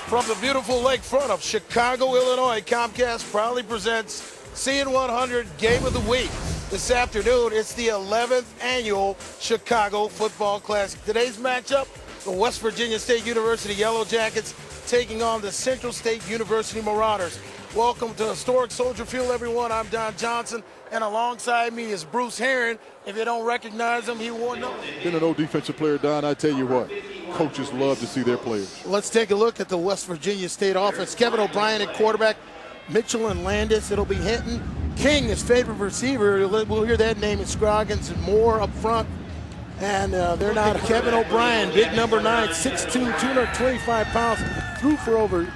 From the beautiful lakefront of Chicago, Illinois, Comcast proudly presents CN100 Game of the Week. This afternoon, it's the 11th annual Chicago Football Classic. Today's matchup, the West Virginia State University Yellow Jackets taking on the Central State University Marauders. Welcome to historic Soldier Field, everyone. I'm Don Johnson, and alongside me is Bruce Herron. If you don't recognize him, he wore no. Being an old defensive player, Don, I tell you what, coaches love to see their players. Let's take a look at the West Virginia State offense. Kevin O'Brien at quarterback, Mitchell and Landis. It'll be Hinton. King, his favorite receiver. We'll hear that name in Scroggins and Moore up front. And they're not. Kevin O'Brien, big number 9, 6'2", 225 pounds, threw for over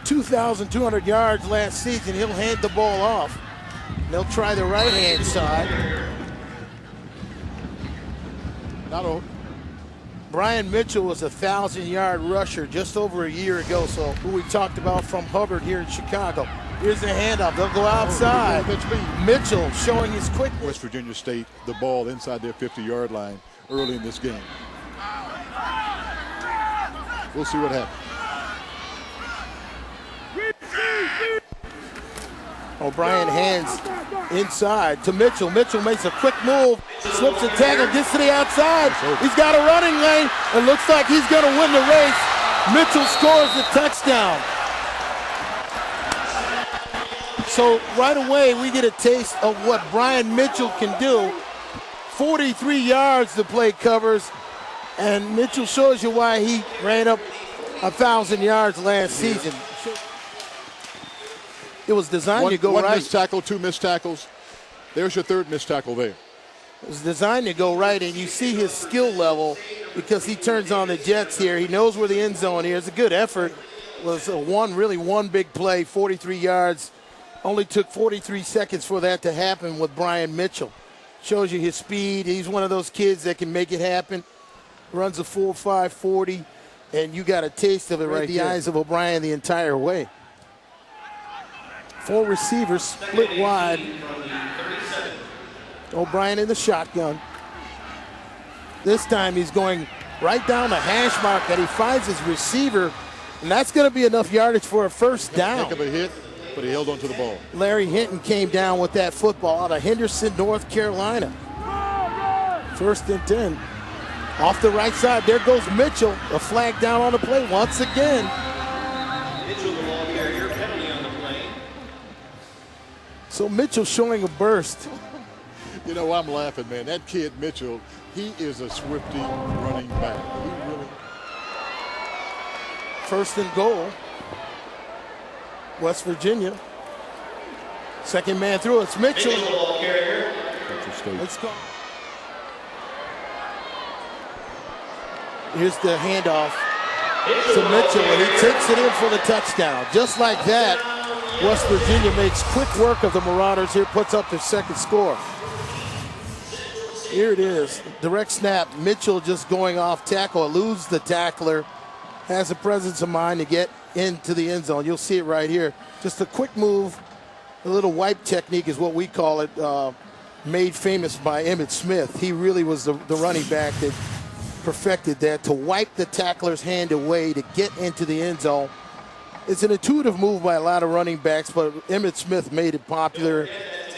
2,200 yards last season. He'll hand the ball off. They'll try the right-hand side. Brian Mitchell was a 1,000-yard rusher just over a year ago, so who we talked about from Hubbard here in Chicago. Here's the handoff. They'll go outside. Mitchell showing his quickness. West Virginia State, the ball inside their 50-yard line early in this game. We'll see what happens. O'Brien hands inside to Mitchell. Mitchell makes a quick move, slips a tackle, gets to the outside. He's got a running lane and looks like he's going to win the race. Mitchell scores the touchdown. So right away we get a taste of what Brian Mitchell can do. 43 yards the play covers, and Mitchell shows you why he ran up 1,000 yards last season. It was designed to go right. One missed tackle, 2 missed tackles. There's your 3rd missed tackle there. It was designed to go right, and you see his skill level because he turns on the jets here. He knows where the end zone is. A good effort. It was one big play, 43 yards. Only took 43 seconds for that to happen with Brian Mitchell. Shows you his speed. He's one of those kids that can make it happen. Runs a 4.5 40, and you got a taste of it right in the eyes of O'Brien the entire way. 4 receivers split wide. O'Brien in the shotgun. This time he's going right down the hash mark, and he finds his receiver, and that's going to be enough yardage for a first down. Heck of a hit, but he held on to the ball. Larry Hinton came down with that football out of Henderson, North Carolina. 1st and 10. Off the right side, there goes Mitchell. A flag down on the play once again. Mitchell, the ball carrier, penalty on the play. So Mitchell showing a burst. You know, I'm laughing, man. That kid, Mitchell, he is a swifty running back. He really. 1st and goal. West Virginia. Second man through. It's Mitchell. Let's go. Here's the handoff to Mitchell, and he takes it in for the touchdown. Just like that, West Virginia makes quick work of the Marauders here, puts up their 2nd score. Here it is, direct snap. Mitchell just going off tackle, eludes the tackler, has the presence of mind to get into the end zone. You'll see it right here. Just a quick move, a little wipe technique is what we call it, made famous by Emmitt Smith. He really was the running back that perfected that, to wipe the tackler's hand away to get into the end zone. It's an intuitive move by a lot of running backs, but Emmitt Smith made it popular.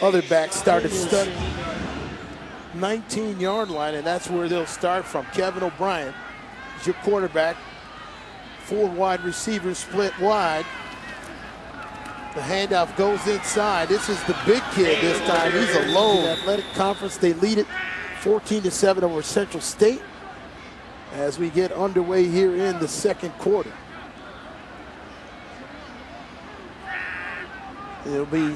Other backs started studying 19-yard line, and that's where they'll start from. Kevin O'Brien is your quarterback. 4 wide receivers split wide. The handoff goes inside. This is the big kid this time. He's alone. Athletic Conference, they lead it 14-7 over Central State as we get underway here in the 2nd quarter. It'll be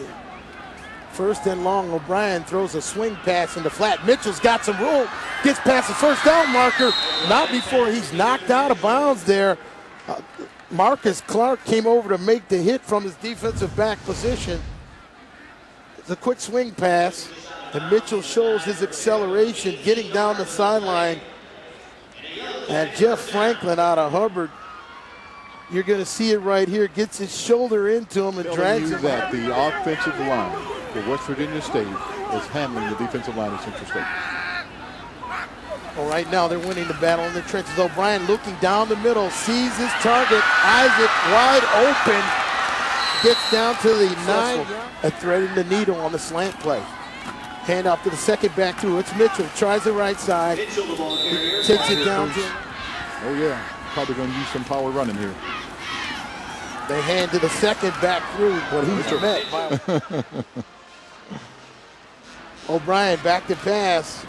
1st and long. O'Brien throws a swing pass in the flat. Mitchell's got some room. Gets past the first down marker. Not before he's knocked out of bounds there. Marcus Clark came over to make the hit from his defensive back position. It's a quick swing pass, and Mitchell shows his acceleration getting down the sideline. And Jeff Franklin out of Hubbard, you're going to see it right here, gets his shoulder into him and drags him that the offensive line for West Virginia State is handling the defensive line of Central State. Well, right now they're winning the battle in the trenches. O'Brien looking down the middle, sees his target. Isaac wide open. Gets down to the 9, threading the needle on the slant play. Hand off to the second back through. It's Mitchell. Tries the right side. Mitchell, the ball carrier. Takes it down to. Oh, yeah. Probably going to use some power running here. They hand to the second back through, but he's met by O'Brien. Back to pass.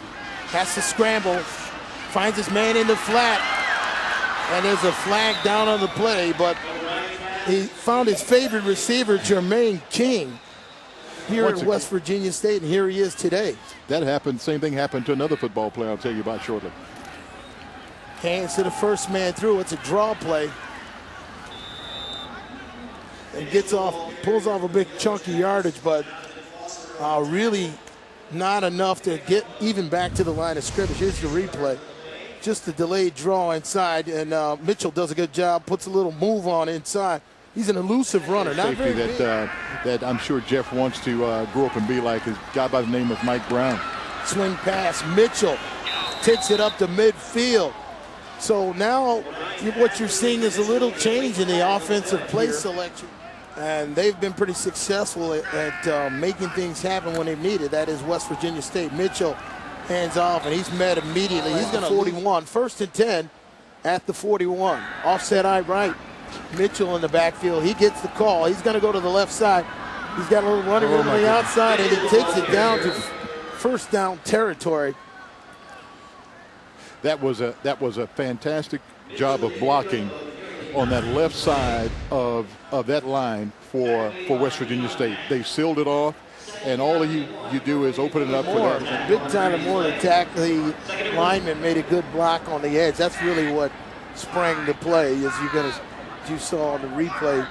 Has to scramble. Finds his man in the flat. And there's a flag down on the play, but he found his favorite receiver, Jermaine King, here at West Virginia State, and here he is today. That happened. Same thing happened to another football player I'll tell you about shortly. Hands to the first man through. It's a draw play. And gets off, pulls off a big chunky yardage, but really not enough to get even back to the line of scrimmage. Here's the replay. Just a delayed draw inside, and Mitchell does a good job, puts a little move on inside. He's an elusive runner. Not Safety very that I'm sure Jeff wants to grow up and be like is a guy by the name of Mike Brown. Swing pass. Mitchell takes it up to midfield. So now what you're seeing is a little change in the offensive play selection. And they've been pretty successful at making things happen when they've needed. That is West Virginia State. Mitchell hands off, and he's met immediately. He's going to 41. 1st and 10 at the 41. Offset eye right. Mitchell in the backfield. He gets the call. He's going to go to the left side. He's got a little running room on the outside, and he takes it down to first down territory. That was a fantastic job of blocking on that left side of that line for West Virginia State. They sealed it off, and all you do is open it up for that. Big time more to attack. The lineman made a good block on the edge. That's really what sprang the play, as you saw on the replay.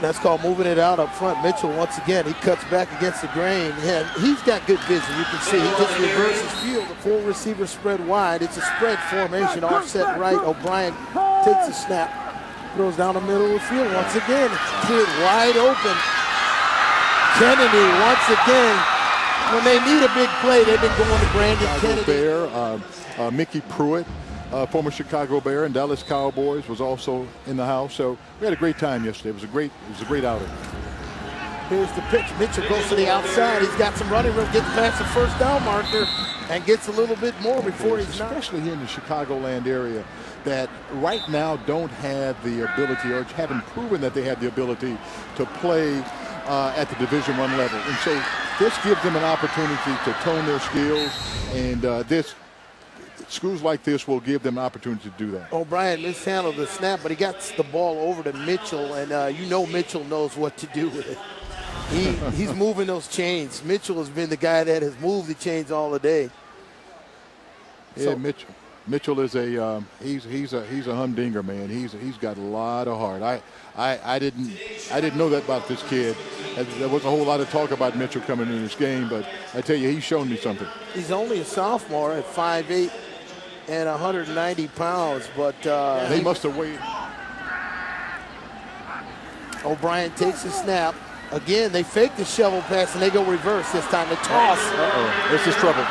That's called moving it out up front. Mitchell, once again, he cuts back against the grain. And he's got good vision. You can see he just reverses field. The full receiver spread wide. It's a spread formation, offset right. O'Brien takes the snap, throws down the middle of the field. Once again, cleared wide open. Kennedy, once again, when they need a big play, they've been going to Brandon Kennedy. Bear, Mickey Pruitt, former Chicago Bear and Dallas Cowboys, was also in the house. So we had a great time yesterday. It was a great outing. Here's the pitch. Mitchell goes to the outside. He's got some running room, gets past the first down marker, and gets a little bit more before he's not. Especially here in the Chicagoland area, that right now don't have the ability, or haven't proven that they have the ability to play at the Division I level. And so this gives them an opportunity to tone their skills, and schools like this will give them an opportunity to do that. O'Brien mishandled the snap, but he got the ball over to Mitchell, and Mitchell knows what to do with it. He's moving those chains. Mitchell has been the guy that has moved the chains all the day. Yeah, Mitchell is he's a humdinger, man. He's got a lot of heart. I didn't know that about this kid. There wasn't a whole lot of talk about Mitchell coming in this game, but I tell you, he's shown me something. He's only a sophomore at 5'8" and 190 pounds, but they must have weighed. O'Brien takes the snap. Again, they fake the shovel pass, and they go reverse this time. The toss. This is trouble.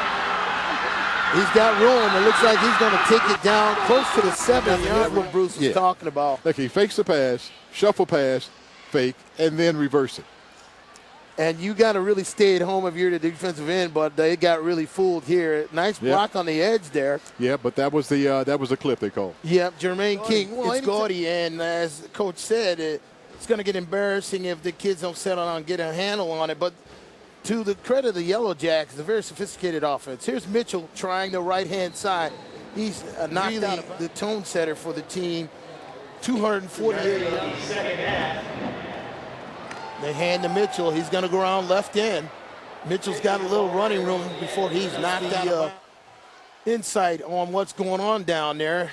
He's got room. It looks like he's going to take it down close to the 7. That's what Bruce was talking about. Look, he fakes the pass, shuffle pass, fake, and then reverse it. And you got to really stay at home if you're the defensive end, but they got really fooled here. Nice block on the edge there. Yeah, but that was the clip they called. Yep, Jermaine King. It's gaudy, and as the coach said, it's going to get embarrassing if the kids don't settle down and get a handle on it. But to the credit of the Yellow Jacks, it's a very sophisticated offense. Here's Mitchell trying the right-hand side. He's knocked out the tone setter for the team. 248 yards. They hand to Mitchell. He's going to go around left end. Mitchell's got a little running room before he's knocked out. Insight on what's going on down there.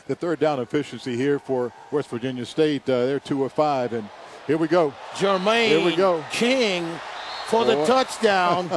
The third down efficiency here for West Virginia State. They're 2 of 5, and here we go. Jermaine King for the touchdown.